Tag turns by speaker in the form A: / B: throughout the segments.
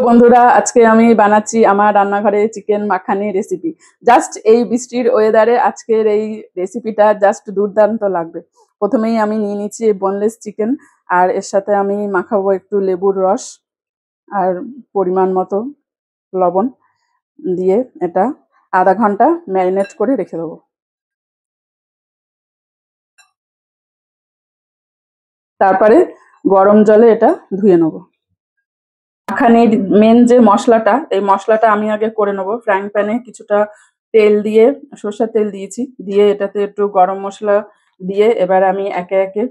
A: বন্ধুরা, আজকে আমি বানাচ্ছি আমার রান্নাঘরে চিকেন মাখানি রেসিপি। জাস্ট এই বৃষ্টির ওয়েদারে আজকের এই রেসিপিটা জাস্ট দুর্দান্ত লাগবে। প্রথমেই আমি নিয়ে নিচ্ছি বোনলেস চিকেন, আর এর সাথে আমি মাখাবো একটু লেবুর রস আর পরিমাণ মতো লবণ দিয়ে এটা আধা ঘন্টা ম্যারিনেট করে রেখে দেবো। তারপরে গরম জলে এটা ধুয়ে নেবো। মাখানির মেন যে মশলাটা, এই মশলাটা আমি আগে করে নেবো। ফ্রাইং প্যানে কিছুটা তেল দিয়ে, সর্ষের তেল দিয়েছি, দিয়ে এটাতে একটু গরম মশলা দিয়ে এবার আমি একে একে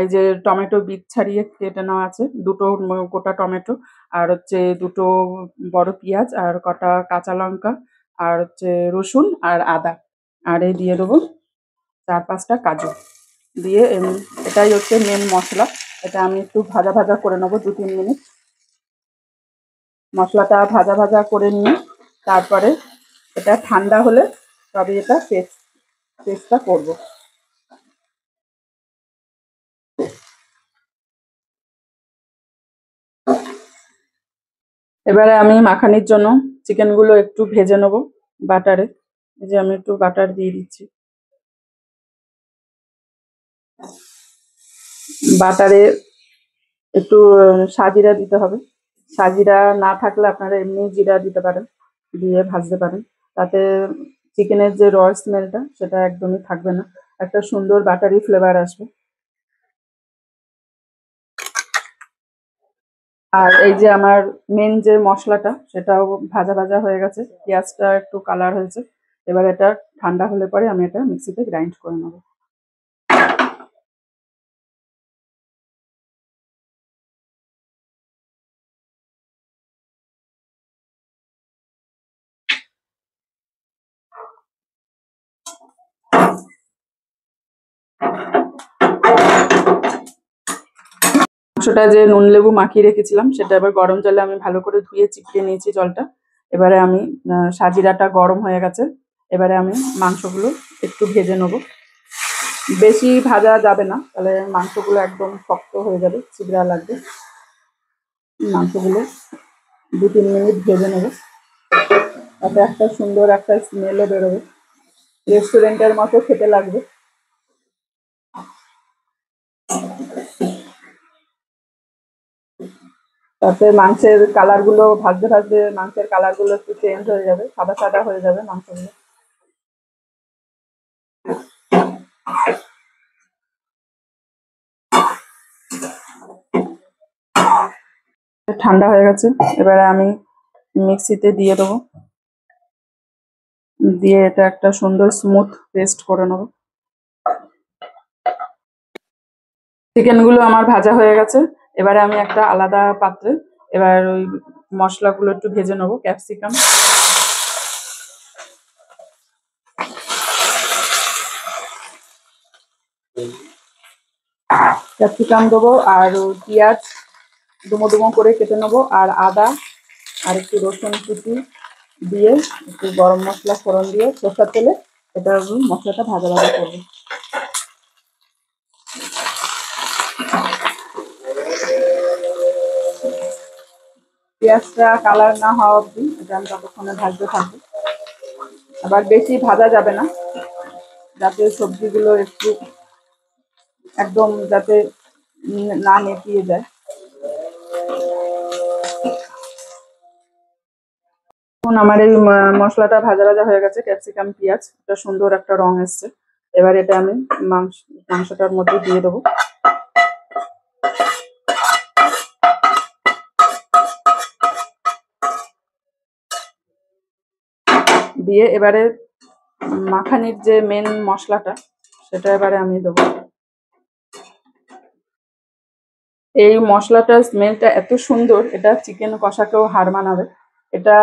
A: এই যে টমেটো বীজ ছাড়িয়ে কেটে নেওয়া আছে, দুটো গোটা টমেটো, আর হচ্ছে দুটো বড় পেঁয়াজ, আর কটা কাঁচা লঙ্কা, আর হচ্ছে রসুন আর আদা, আর এই দিয়ে দেবো 4-5টা কাজু দিয়ে এটাই হচ্ছে মেন মশলা। এটা আমি একটু ভাজা ভাজা করে নেবো 2-3 মিনিট। মশলাটা ভাজা ভাজা করে নিয়ে তারপরে এটা ঠান্ডা হলে তবে এটা পেস্টটা করব। এবারে আমি মাখানির জন্য চিকেনগুলো একটু ভেজে নেব বাটারে। এই যে আমি একটু বাটার দিয়ে দিচ্ছি। বাটারে একটু সাজিরা দিতে হবে। সাজিরা না থাকলে আপনারা এমনি জিরা দিতে পারেন, দিয়ে ভাজতে পারেন। তাতে চিকেনের যে র স্মেলটা সেটা একদমই থাকবে না, একটা সুন্দর বাটারি ফ্লেভার আসবে। আর এই যে আমার মেন যে মশলাটা সেটাও ভাজা ভাজা হয়ে গেছে, পেঁয়াজটা একটু কালার হয়েছে। এবার এটা ঠান্ডা হলে পরে আমি এটা মিক্সিতে গ্রাইন্ড করে নেব। মাংসটা যে নুন লেবু মাখিয়ে রেখেছিলাম সেটা এবার গরম জলে আমি ভালো করে ধুয়ে চিপড়ে নিয়েছি জলটা। এবারে আমি সাজিরাটা গরম হয়ে গেছে, এবারে আমি মাংসগুলো একটু ভেজে নেব। বেশি ভাজা যাবে না, তাহলে মাংসগুলো একদম শক্ত হয়ে যাবে, ছিবড়া লাগবে। মাংসগুলো 2-3 মিনিট ভেজে নেব, তাতে একটা সুন্দর একটা স্মেলও বেরোবে, রেস্টুরেন্টের মতো খেতে লাগবে। তাতে মাংসের কালার গুলো ভাজতে ভাজতে মাংসের কালার গুলো একটু চেঞ্জ হয়ে যাবে, সাদা সাদা হয়ে যাবে মাংসগুলো। ঠান্ডা হয়ে গেছে, এবারে আমি মিক্সিতে দিয়ে দেবো, দিয়ে এটা একটা সুন্দর স্মুথ পেস্ট করে নেবো। চিকেনগুলো আমার ভাজা হয়ে গেছে, এবারে আমি একটা আলাদা পাত্রে এবার ওই মশলাগুলো একটু ভেজে নেবো। ক্যাপসিকাম দেবো, আর পেঁয়াজ ডুমো ডুমো করে কেটে নেবো, আর আদা আর একটু রসুন কুচি দিয়ে একটু গরম মশলা ফোড়ন দিয়ে সরষের তেলে এটা মশলাটা ভাজা ভাজা করবো। পেঁয়াজটা কালার না হওয়া অবধি এটা আমি ততক্ষণে ভাজতে থাকবো। আবার বেশি ভাজা যাবে না, যাতে সবজিগুলো একটু একদম যাতে না নেতিয়ে যায়। এখন আমার এই মশলাটা ভাজা ভাজা হয়ে গেছে, ক্যাপসিকাম পেঁয়াজ একটা সুন্দর একটা রং এসছে। এবার এটা আমি মাংসটার মধ্যে দিয়ে দেবো। দিয়ে এবারে মাখানির যে মেন মশলাটা সেটা এবারে আমি দেবো। এই মশলাটার স্মেলটা এত সুন্দর, এটা চিকেন কষাকেও হার মানাবে। এটা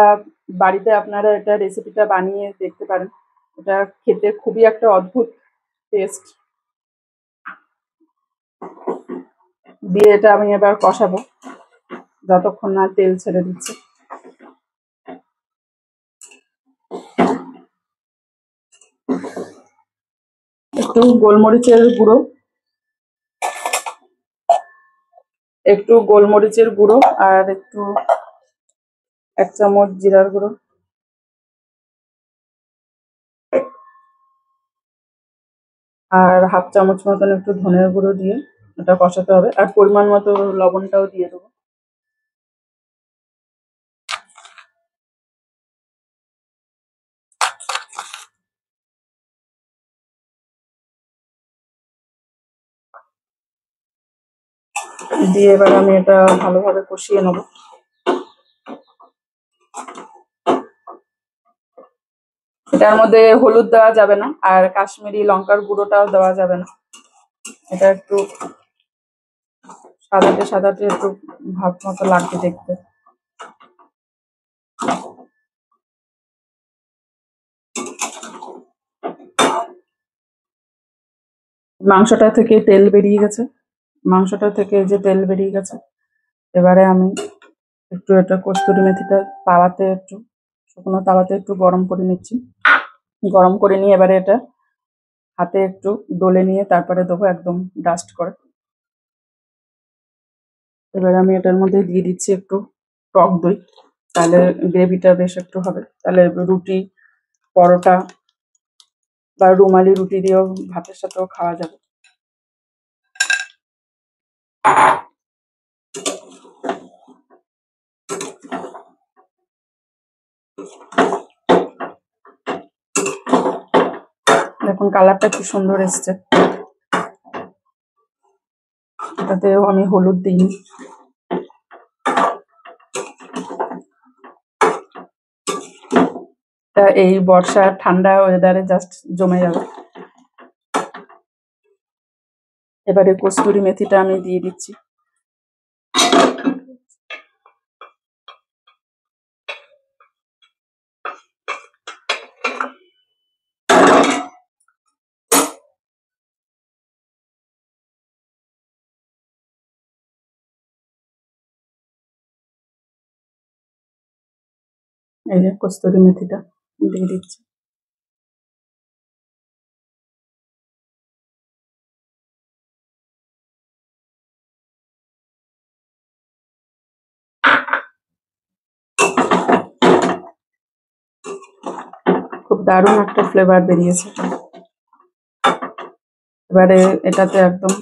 A: বাড়িতে আপনারা এটা রেসিপিটা বানিয়ে দেখতে পারেন, এটা খেতে খুবই একটা অদ্ভুত টেস্ট। দিয়ে এটা আমি এবার কষাবো যতক্ষণ না তেল ছেড়ে দিচ্ছে। একটু গোলমরিচের গুঁড়ো, আর একটু 1 চামচ জিরার গুঁড়ো, আর 1/2 চামচ মতন একটু ধনের গুঁড়ো দিয়ে এটা কষাতে হবে, আর পরিমাণ মতো লবণটাও দিয়ে দেবো। দিয়ে এবার আমি এটা ভালোভাবে কষিয়ে নেবো। এটার মধ্যে হলুদ দেওয়া যাবে না, আর কাশ্মীরি লঙ্কার গুঁড়োটাও দেওয়া যাবে না। এটা একটু সাদাটে সাদাটে একটু ভাব মতো লাগবে দেখতে। মাংসটা থেকে তেল বেরিয়ে গেছে, মাংসটা থেকে যে তেল বেরিয়ে গেছে, এবারে আমি একটু এটা কস্তুরি মেথিটা তাওয়াতে একটু শুকনো তাওয়াতে একটু গরম করে নিচ্ছি। গরম করে নিয়ে এবারে এটা হাতে একটু ডলে নিয়ে তারপরে দেবো একদম ডাস্ট করে। এবারে আমি এটার মধ্যে দিয়ে দিচ্ছি একটু টক দই, তাহলে গ্রেভিটা বেশ একটু হবে, তাহলে রুটি, পরোটা বা রুমালি রুটি দিয়েও ভাতের সাথেও খাওয়া যাবে। দেখুন কালারটা কি সুন্দর এসছে। এটাতেও আমি হলুদ দিইনি। এই বর্ষা ঠান্ডা ওয়েদারে জাস্ট জমে যাবে। এবারে কস্তুরি মেথিটা আমি দিয়ে দিচ্ছি। এই যে কস্তুরি মেথিটা দিয়ে দিচ্ছি। খুব দারুণ একটা ফ্লেভার বেরিয়েছে। এবারে এটাতে একদম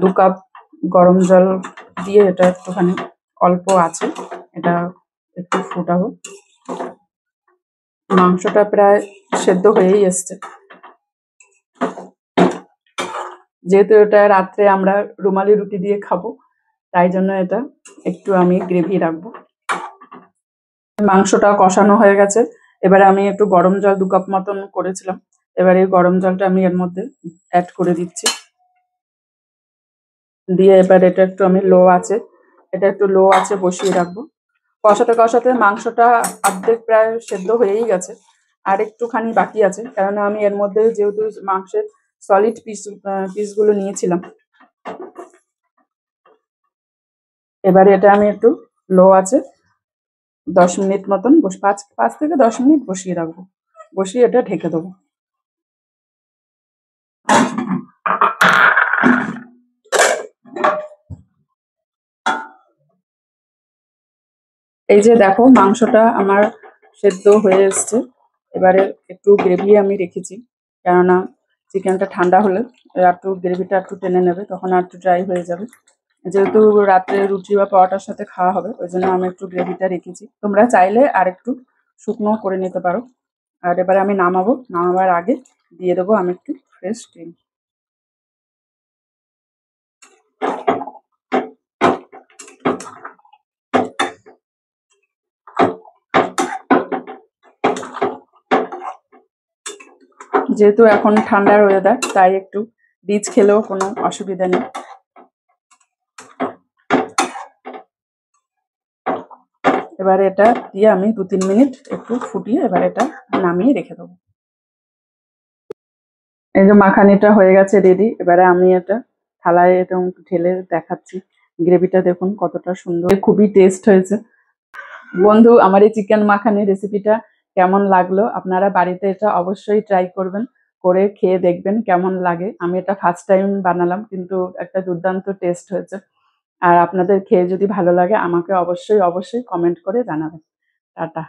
A: 2 কাপ গরম জল দিয়ে এটা একটুখানি অল্প আছে এটা একটু ফোটাবো। মাংসটা প্রায় সেদ্ধ হয়েই এসছে। যেহেতু এটা রাত্রে আমরা রুমালি রুটি দিয়ে খাবো, তাই জন্য এটা একটু আমি গ্রেভি রাখবো। মাংসটা কষানো হয়ে গেছে, এবারে আমি একটু গরম জল 2 কাপ মতন করেছিলাম, এবারে এই গরম জলটা আমি এর মধ্যে অ্যাড করে দিচ্ছি। দিয়ে এবার এটা একটু আমি লো আছে বসিয়ে রাখবো। কষাতে কষাতে মাংসটা অর্ধেক প্রায় সেদ্ধ হয়েই গেছে, আর একটুখানি বাকি আছে, কেননা আমি এর মধ্যে যেহেতু মাংসের সলিড পিসগুলো নিয়েছিলাম। এবারে এটা আমি একটু লো আছে 10 মিনিট মতন 5 থেকে 10 মিনিট বসিয়ে রাখবো, বসিয়ে এটা ঢেকে দেবো। এই যে দেখো মাংসটা আমার সেদ্ধ হয়ে এসছে। এবারে একটু গ্রেভি আমি রেখেছি, কেননা চিকেনটা ঠান্ডা হলে একটু গ্রেভিটা একটু টেনে নেবে, তখন আর একটু ড্রাই হয়ে যাবে। যেহেতু রাত্রে রুটি বা পরোটার সাথে খাওয়া হবে, ওই জন্য আমি একটু গ্রেভিটা রেখেছি। তোমরা চাইলে আর একটু শুকনো করে নিতে পারো। আর এবারে আমি নামাবার আগে দিয়ে দেবো আমি একটু ফ্রেশ ক্রিম। যেহেতু এখন ঠান্ডার ওয়েদার, তাই একটু রিচ খেলেও কোনো অসুবিধা নেই। এবারে এটা দিয়ে আমি 2-3 মিনিট একটু ফুটিয়ে এবার এটা নামিয়ে রেখে দেবো। এই যে মাখানিটা হয়ে গেছে রেডি, এবারে আমি এটা থালায় এরকম ঢেলে দেখাচ্ছি। গ্রেভিটা দেখুন কতটা সুন্দর, খুবই টেস্ট হয়েছে। বন্ধু, আমার এই চিকেন মাখানি রেসিপিটা কেমন লাগলো? আপনারা বাড়িতে এটা অবশ্যই ট্রাই করবেন, করে খেয়ে দেখবেন কেমন লাগে। আমি এটা ফার্স্ট টাইম বানালাম, কিন্তু একটা দুর্দান্ত টেস্ট হয়েছে। আর আপনাদের খেয়ে যদি ভালো লাগে আমাকে অবশ্যই কমেন্ট করে জানাবেন। টাটা।